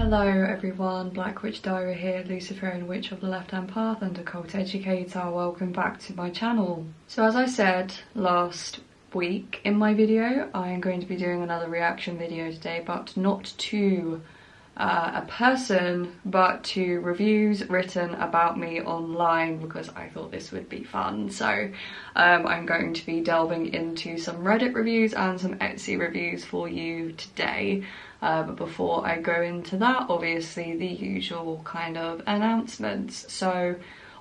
Hello everyone, BlackWitchDirah here, Luciferian Witch of the Left-Hand Path and Occult Educator. Welcome back to my channel. So as I said last week in my video, I am going to be doing another reaction video today, but not to a person, but to reviews written about me online, because I thought this would be fun. So I'm going to be delving into some Reddit reviews and some Etsy reviews for you today. But before I go into that, obviously the usual kind of announcements. So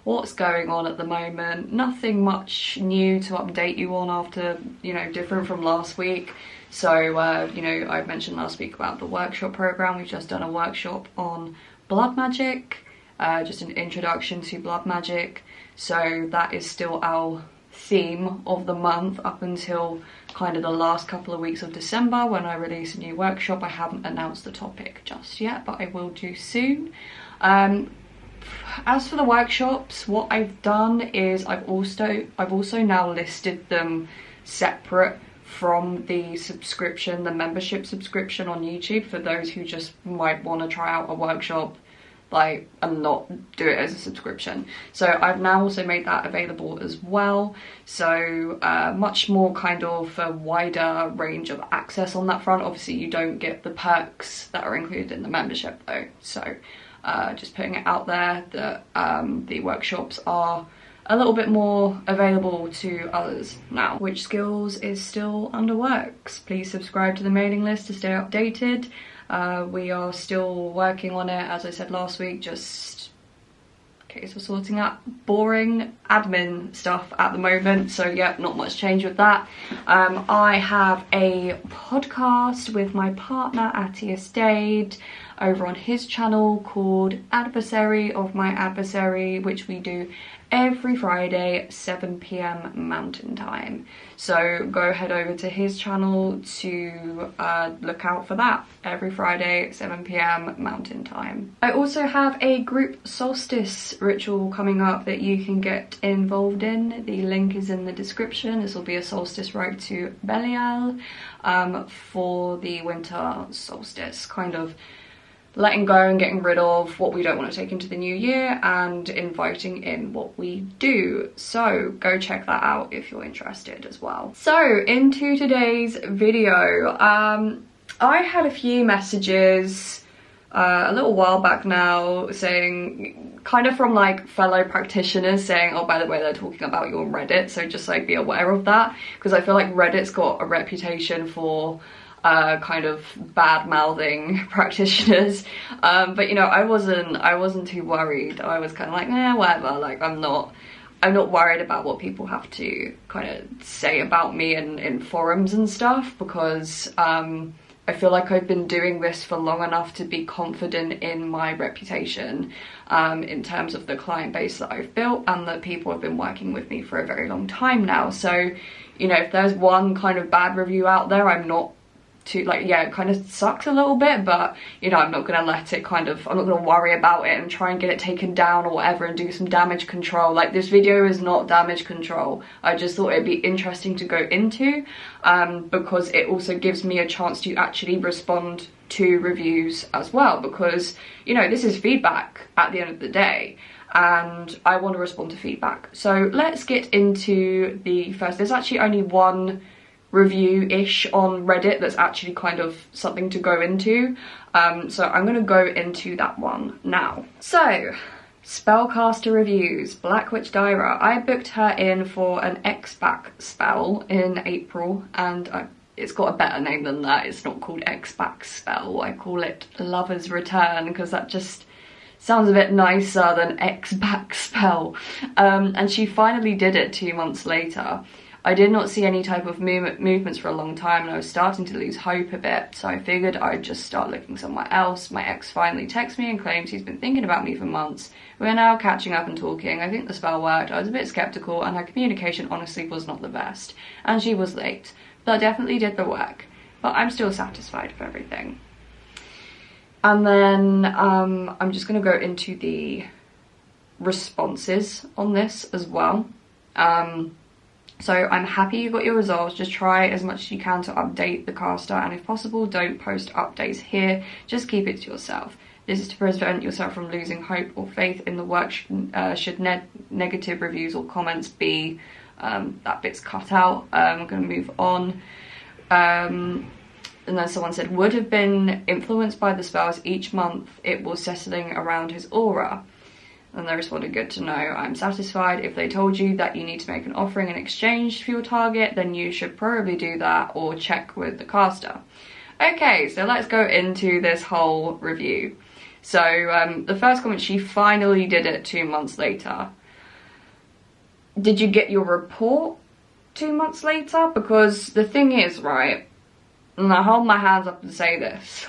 what's going on at the moment? Nothing much new to update you on after, different from last week. So, I mentioned last week about the workshop program. We've just done a workshop on blood magic, just an introduction to blood magic. So that is still our theme of the month up until kind of the last couple of weeks of December when I release a new workshop. I haven't announced the topic just yet, but I will do soon. As for the workshops, what I've done is I've also now listed them separate from the subscription, the membership subscription on YouTube, for those who just might want to try out a workshop and not do it as a subscription. So I've now also made that available as well. So much more kind of a wider range of access on that front. Obviously you don't get the perks that are included in the membership though. So just putting it out there that the workshops are a little bit more available to others now. Witch Skills is still under works. Please subscribe to the mailing list to stay updated. We are still working on it, as I said last week, just in case we're sorting out boring admin stuff at the moment. So yeah, not much change with that. I have a podcast with my partner Attius Dade over on his channel called Adversary of My Adversary, which we do every Friday 7 PM Mountain Time. So go head over to his channel to look out for that every Friday 7 PM Mountain Time. I also have a group solstice ritual coming up that you can get involved in. The link is in the description. This will be a solstice rite to Belial for the winter solstice, kind of letting go and getting rid of what we don't want to take into the new year and inviting in what we do. So go check that out if you're interested as well. So into today's video, I had a few messages a little while back now saying, kind of from like fellow practitioners saying, oh, by the way, they're talking about you on Reddit, so just like be aware of that, because I feel like Reddit's got a reputation for kind of bad mouthing practitioners, but I wasn't too worried. I was kind of like, whatever, like I'm not worried about what people have to kind of say about me in forums and stuff, because I feel like I've been doing this for long enough to be confident in my reputation in terms of the client base that I've built, and that people have been working with me for a very long time now. So if there's one kind of bad review out there, I'm not too, it kind of sucks a little bit, but I'm not gonna let it I'm not gonna worry about it and try and get it taken down or whatever and do some damage control. Like, this video is not damage control. I just thought it'd be interesting to go into because it also gives me a chance to actually respond to reviews as well, because this is feedback at the end of the day, and I want to respond to feedback. So let's get into the first. There's actually only one review-ish on Reddit that's actually kind of something to go into, so I'm gonna go into that one now. So, spellcaster reviews, BlackWitchDirah. I booked her in for an X-Back spell in April, and it's got a better name than that. It's not called X-Back spell. I call it Lover's Return, because that just sounds a bit nicer than X-Back spell. And she finally did it 2 months later. I did not see any type of movements for a long time, and I was starting to lose hope a bit, so I figured I'd just start looking somewhere else. My ex finally texts me and claims he's been thinking about me for months. We're now catching up and talking. I think the spell worked. I was a bit skeptical, and her communication honestly was not the best, and she was late, but definitely did the work. But I'm still satisfied with everything. And then I'm just going to go into the responses on this as well. So I'm happy you got your results. Just try as much as you can to update the caster, and if possible, don't post updates here. Just keep it to yourself. This is to prevent yourself from losing hope or faith in the work. Should negative reviews or comments be, that bit's cut out. I'm going to move on. And then someone said, would have been influenced by the spells each month it was settling around his aura. And they responded, good to know, I'm satisfied. If they told you that you need to make an offering in exchange for your target, then you should probably do that or check with the caster. Okay, so let's go into this whole review. So the first comment, she finally did it 2 months later. Did you get your report 2 months later? Because the thing is, right, and I hold my hands up and say this,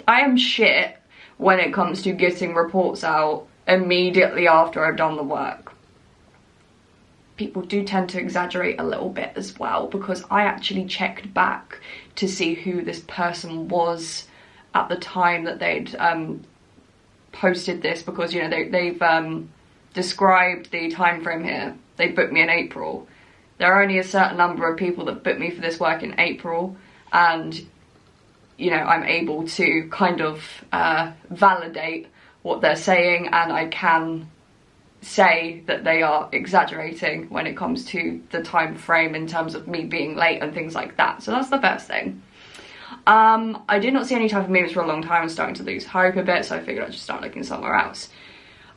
I am shit when it comes to getting reports out immediately after I've done the work. People do tend to exaggerate a little bit as well, because I actually checked back to see who this person was at the time that they'd posted this, because, you know, they've described the time frame here. They booked me in April. There are only a certain number of people that booked me for this work in April, and, you know, I'm able to kind of validate what they're saying, and I can say that they are exaggerating when it comes to the time frame in terms of me being late and things like that. So that's the first thing. I did not see any type of memes for a long time and starting to lose hope a bit, so I figured I'd just start looking somewhere else.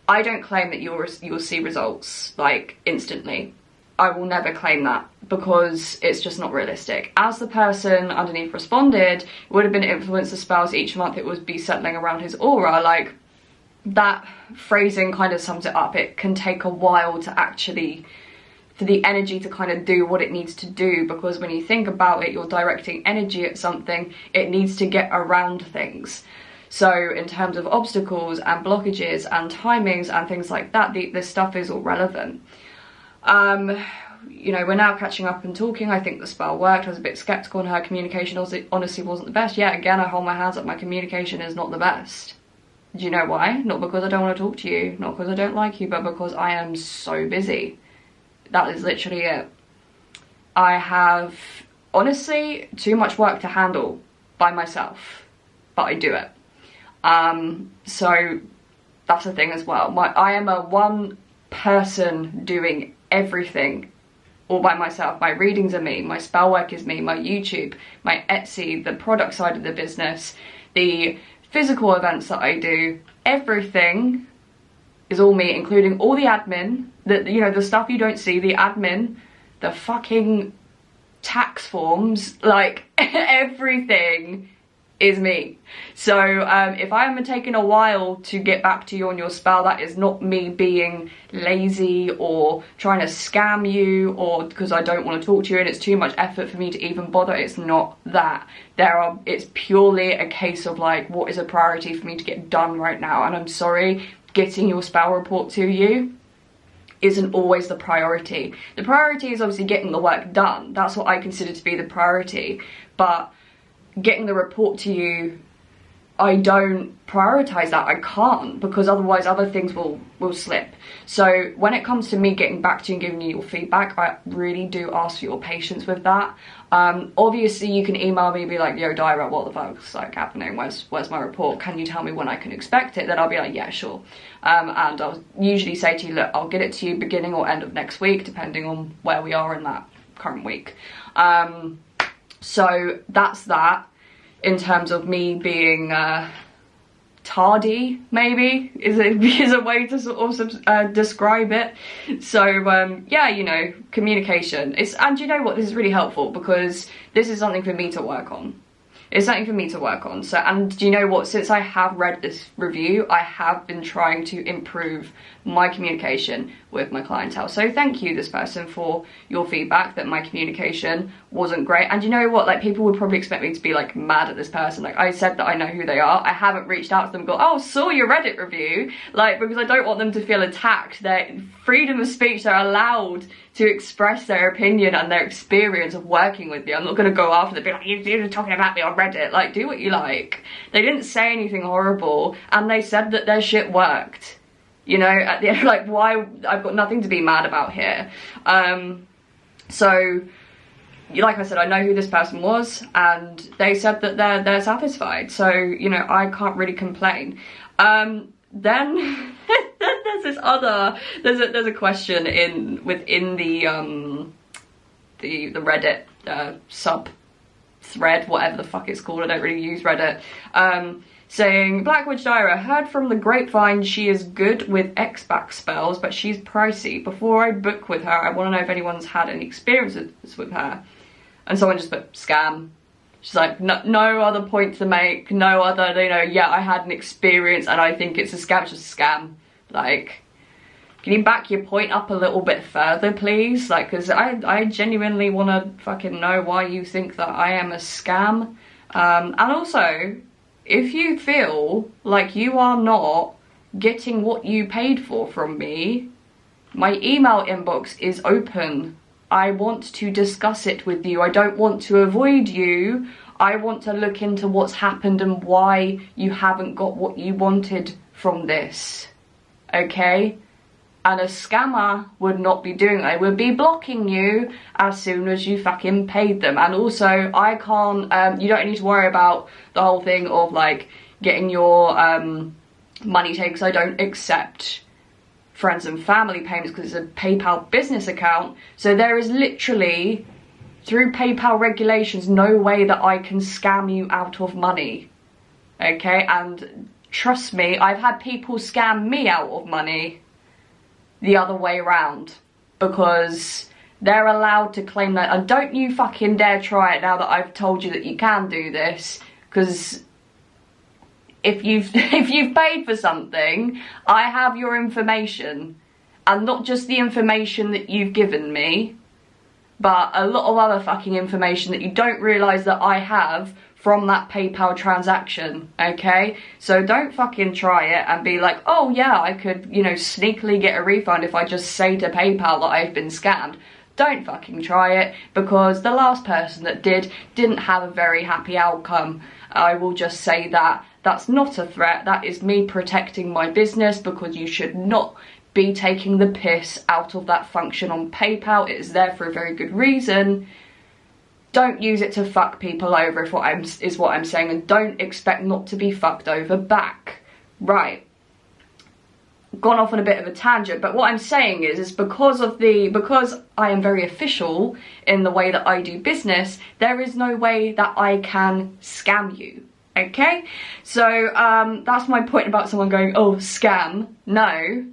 I don't claim that you'll see results like instantly. I will never claim that, because it's just not realistic. As the person underneath responded, it would have been influenced the spells each month it would be settling around his aura. Like, that phrasing kind of sums it up. It can take a while to actually, for the energy to kind of do what it needs to do, because when you think about it, you're directing energy at something, it needs to get around things. So in terms of obstacles and blockages and timings and things like that, this stuff is all relevant. You know, we're now catching up and talking. I think the spell worked. I was a bit skeptical, and her communication honestly wasn't the best. Yeah, again, I hold my hands up, my communication is not the best. Do you know why? Not because I don't want to talk to you, not because I don't like you, but because I am so busy. That is literally it. I have, honestly, too much work to handle by myself, but I do it. So that's the thing as well. I am a one person doing everything all by myself. My readings are me, my spell work is me, my YouTube, my Etsy, the product side of the business, the physical events that I do, everything is all me, including all the admin, you know, the stuff you don't see, the admin, the fucking tax forms, like everything is me. So if I am taking a while to get back to you on your spell, that is not me being lazy or trying to scam you, or because I don't want to talk to you and it's too much effort for me to even bother. It's not that. It's purely a case of like, what is a priority for me to get done right now? And I'm sorry, getting your spell report to you isn't always the priority. The priority is obviously getting the work done. That's what I consider to be the priority. But getting the report to you, I don't prioritize that. I can't, because otherwise other things will slip. So when it comes to me getting back to you and giving you your feedback, I really do ask for your patience with that. Obviously you can email me and be like, yo Dirah, what the fuck's like happening? Where's my report? Can you tell me when I can expect it? Then I'll be like, yeah, sure. And I'll usually say to you, look, I'll get it to you beginning or end of next week, depending on where we are in that current week. So that's that. In terms of me being tardy, maybe is a way to sort of describe it. So yeah, you know, communication. And you know what, this is really helpful, because this is something for me to work on. It's something for me to work on. So, and do you know what, since I have read this review, I have been trying to improve my communication with my clientele. So thank you, this person, for your feedback that my communication wasn't great. And you know what, like, people would probably expect me to be like mad at this person. Like, I said that I know who they are. I haven't reached out to them and go, oh, saw your Reddit review, like, because I don't want them to feel attacked. Their freedom of speech, they're allowed to express their opinion and their experience of working with me. I'm not going to go after them and be like, you're talking about me on Reddit. Like, do what you like. They didn't say anything horrible, and they said that their shit worked. You know, at the end, like, why? I've got nothing to be mad about here. So like I said, I know who this person was, and they said that they're satisfied, so you know, I can't really complain. Then there's this other, there's a question within the Reddit sub thread, whatever the fuck it's called, I don't really use Reddit, saying, BlackWitchDirah, heard from the grapevine she is good with X-back spells, but she's pricey. Before I book with her, I want to know if anyone's had any experiences with her. And someone just put, scam. She's like, no other point to make, no other, you know, yeah, I had an experience and I think it's a scam. It's just a scam. Like, can you back your point up a little bit further, please? Like, because I genuinely want to fucking know why you think that I am a scam. And also, if you feel like you are not getting what you paid for from me, my email inbox is open. I want to discuss it with you. I don't want to avoid you. I want to look into what's happened and why you haven't got what you wanted from this. Okay? And a scammer would not be doing that. They would be blocking you as soon as you fucking paid them. And also, I can't, you don't need to worry about the whole thing of like getting your money taken, because I don't accept friends and family payments because it's a PayPal business account. So there is literally, through PayPal regulations, no way that I can scam you out of money. Okay, and trust me, I've had people scam me out of money the other way around, because they're allowed to claim that. And don't you fucking dare try it now that I've told you that you can do this, because if you've paid for something, I have your information, and not just the information that you've given me, but a lot of other fucking information that you don't realise that I have from that PayPal transaction, okay? So don't fucking try it and be like, oh yeah, I could, you know, sneakily get a refund if I just say to PayPal that I've been scammed. Don't fucking try it, because the last person that didn't have a very happy outcome. I will just say that. That's not a threat, that is me protecting my business, because you should not be taking the piss out of that function on PayPal. It is there for a very good reason. Don't use it to fuck people over is what I'm saying, and don't expect not to be fucked over back. Right. Gone off on a bit of a tangent, but what I'm saying is because I am very official in the way that I do business, there is no way that I can scam you. Okay? So that's my point about someone going, oh, scam. No,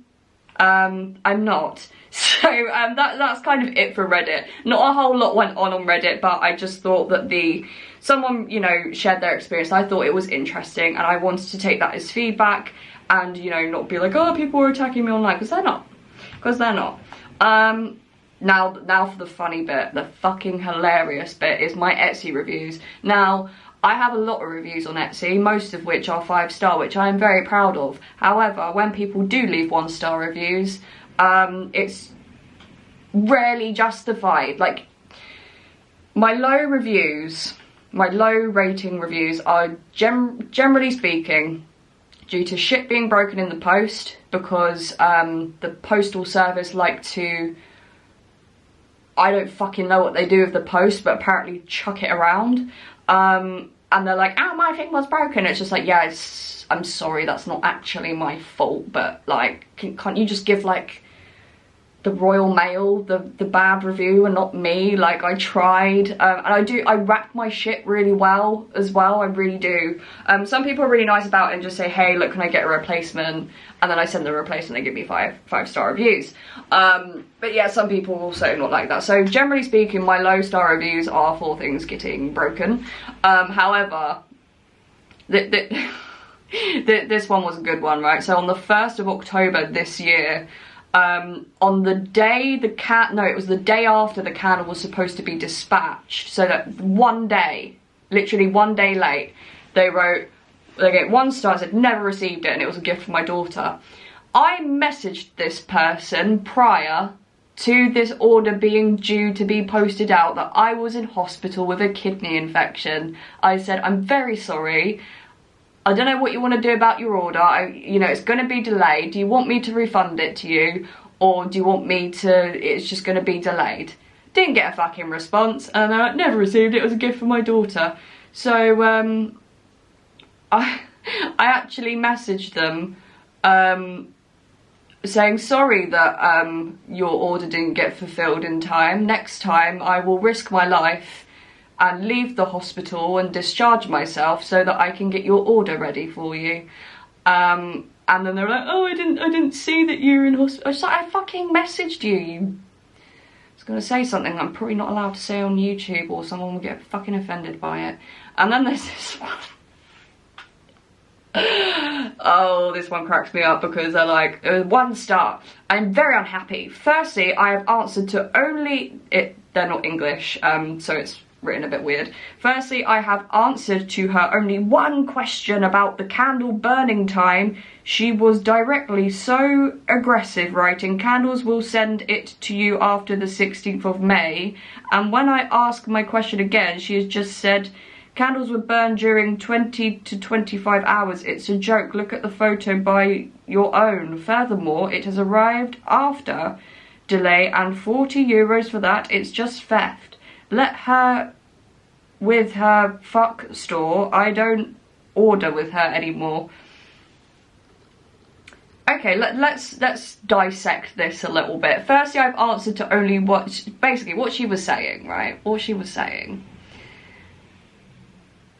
I'm not. So that's kind of it for Reddit. Not a whole lot went on Reddit, but I just thought that someone, you know, shared their experience. I thought it was interesting, and I wanted to take that as feedback, and, you know, not be like, oh, people are attacking me online, because they're not. Because they're not. Now for the funny bit, the fucking hilarious bit is my Etsy reviews. Now, I have a lot of reviews on Etsy, most of which are 5-star, which I am very proud of. However, when people do leave 1-star reviews, it's rarely justified. Like, my low rating reviews are generally speaking due to shit being broken in the post, because the postal service like to, I don't fucking know what they do with the post, but apparently chuck it around, and they're like, oh, my thing was broken. It's just like, yeah, I'm sorry, that's not actually my fault, but like, can't you just give like the Royal Mail the bad review and not me? Like, I tried, and I wrap my shit really well as well, I really do. Some people are really nice about it and just say, hey, look, can I get a replacement? And then I send them a replacement, they give me 5-star reviews. But yeah, some people also not like that. So generally speaking, my low star reviews are for things getting broken. However, this one was a good one, right? So on the 1st of October this year, on the day it was the day after the can was supposed to be dispatched, so that one day, literally one day late, they wrote, they gave 1 star, said never received it, and it was a gift for my daughter. I messaged this person prior to this order being due to be posted out that I was in hospital with a kidney infection. I said, I'm very sorry, I don't know what you want to do about your order. You know, it's going to be delayed. Do you want me to refund it to you? Or do you want me to, it's just going to be delayed? Didn't get a fucking response, and never received it. It was a gift for my daughter. So I actually messaged them saying sorry that your order didn't get fulfilled in time. Next time I will risk my life and leave the hospital and discharge myself so that I can get your order ready for you. And then they were like, oh, I didn't see that you were in hospital. I was like, I fucking messaged you. I was gonna say something I'm probably not allowed to say on YouTube, or someone will get fucking offended by it. And then there's this one. Oh, this one cracks me up because they're like, 1 star. I'm very unhappy. Firstly, I have answered to only they're not English, so it's written a bit weird. Firstly, I have answered to her only 1 question about the candle burning time. She was directly so aggressive, writing, candles will send it to you after the 16th of May. And when I ask my question again, she has just said, candles were burned during 20 to 25 hours. It's a joke. Look at the photo by your own. Furthermore, it has arrived after delay and €40 for that. It's just theft. Let her with her fuck store. I don't order with her anymore. Okay, let's dissect this a little bit. Firstly, I've answered to only what she was saying, right? All she was saying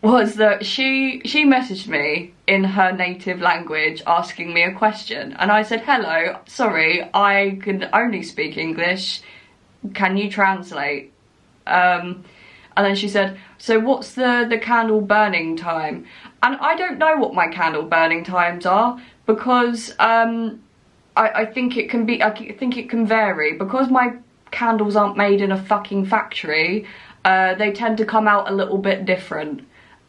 was that she messaged me in her native language asking me a question, and I said, hello, sorry, I can only speak English, can you translate? And then she said, so what's the candle burning time? And I don't know what my candle burning times are, because I think it can be, I think it can vary, because my candles aren't made in a fucking factory. They tend to come out a little bit different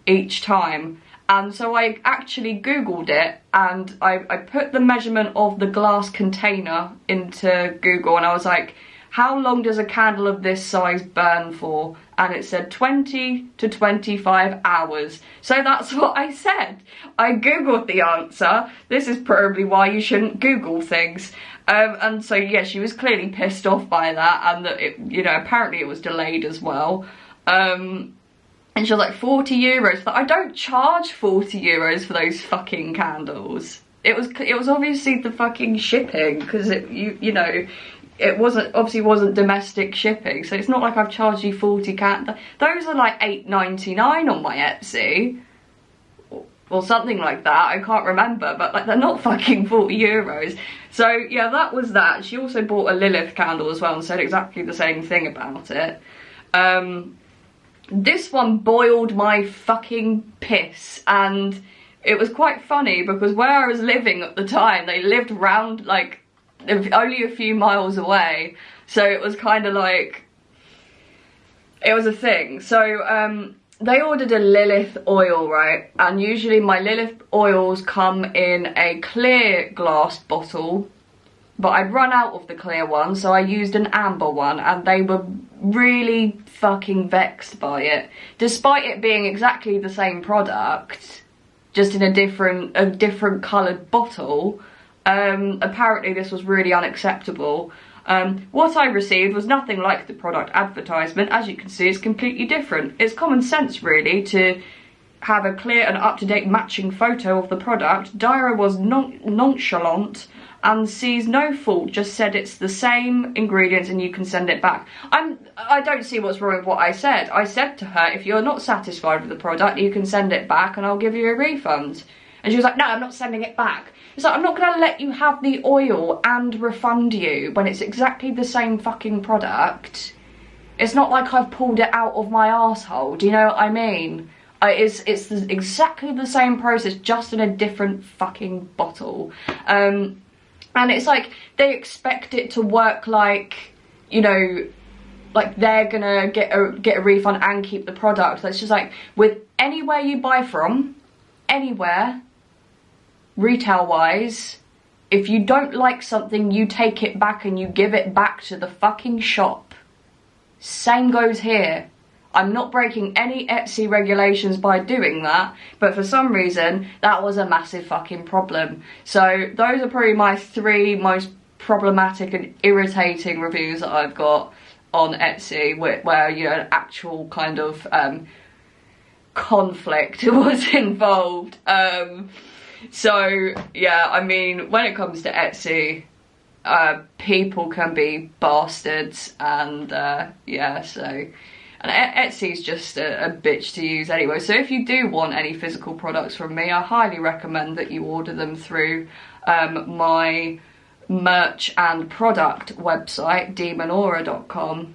each time. And so I actually googled it, and I put the measurement of the glass container into Google, and I was like, how long does a candle of this size burn for? And it said 20 to 25 hours. So that's what I said. I googled the answer. This is probably why you shouldn't Google things. And so yeah, she was clearly pissed off by that, and that it, you know, apparently it was delayed as well. And she was like, €40 for that. I don't charge €40 for those fucking candles. It was obviously the fucking shipping, because you know, it obviously wasn't domestic shipping, so it's not like I've charged you 40 candles. Those are like $8.99 on my Etsy, or something like that. I can't remember, but like they're not fucking €40. So yeah, that was that. She also bought a Lilith candle as well and said exactly the same thing about it. This one boiled my fucking piss, and it was quite funny because where I was living at the time, they lived round like only a few miles away, so it was kind of like, it was a thing. So they ordered a Lilith oil, right, and usually my Lilith oils come in a clear glass bottle, but I'd run out of the clear one, so I used an amber one, and they were really fucking vexed by it, despite it being exactly the same product, just in a different coloured bottle. Apparently this was really unacceptable. What I received was nothing like the product advertisement. As you can see, it's completely different. It's common sense really to have a clear and up-to-date matching photo of the product. Dirah was nonchalant and sees no fault, just said it's the same ingredients and you can send it back. I don't see what's wrong with what I said. I said to her, if you're not satisfied with the product, you can send it back and I'll give you a refund. And she was like, no, I'm not sending it back. It's like, I'm not gonna let you have the oil and refund you when it's exactly the same fucking product. It's not like I've pulled it out of my arsehole, do you know what I mean? It's exactly the same process, just in a different fucking bottle. And it's like, they expect it to work like, you know, like they're gonna get a refund and keep the product. It's just like, with anywhere you buy from, anywhere, retail wise, if you don't like something, you take it back and you give it back to the fucking shop. Same goes here. I'm not breaking any Etsy regulations by doing that, but for some reason that was a massive fucking problem. So those are probably my 3 most problematic and irritating reviews that I've got. on Etsy where you know, an actual kind of conflict was involved. So yeah, I mean, when it comes to Etsy, people can be bastards, and yeah, so, and Etsy's just a bitch to use anyway. So if you do want any physical products from me, I highly recommend that you order them through my merch and product website, demonaura.com,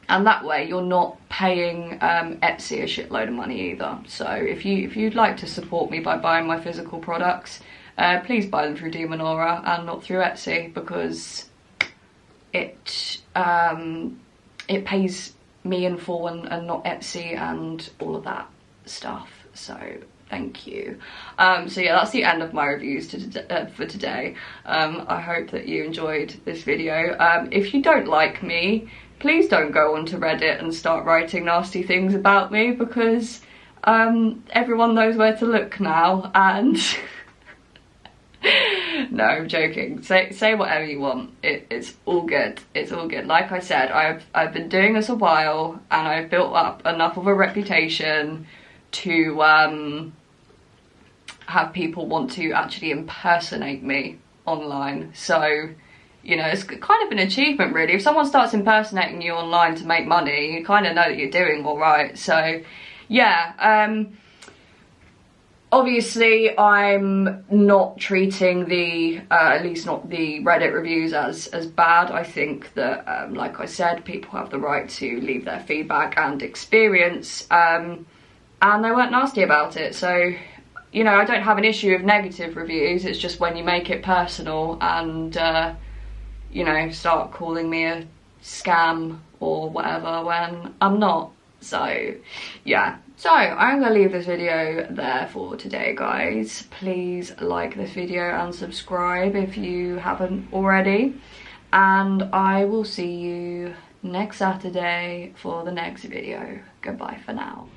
and that way you're not paying Etsy a shitload of money either. So if you'd like to support me by buying my physical products, please buy them through Demonaura and not through Etsy, because it pays me in full and not Etsy and all of that stuff. So thank you. So yeah, that's the end of my reviews for today. I hope that you enjoyed this video. If you don't like me, please don't go onto Reddit and start writing nasty things about me, because everyone knows where to look now, and no, I'm joking. Say whatever you want. It's all good. It's all good. Like I said, I've been doing this a while, and I've built up enough of a reputation to have people want to actually impersonate me online. So, you know, it's kind of an achievement really. If someone starts impersonating you online to make money, you kind of know that you're doing all right. So yeah, obviously I'm not treating the, at least not the Reddit reviews as bad. I think that, like I said, people have the right to leave their feedback and experience, and they weren't nasty about it. So, you know, I don't have an issue with negative reviews. It's just when you make it personal and, you know, start calling me a scam or whatever when I'm not. So yeah, so I'm gonna leave this video there for today, guys. Please like this video and subscribe if you haven't already, and I will see you next Saturday for the next video. Goodbye for now.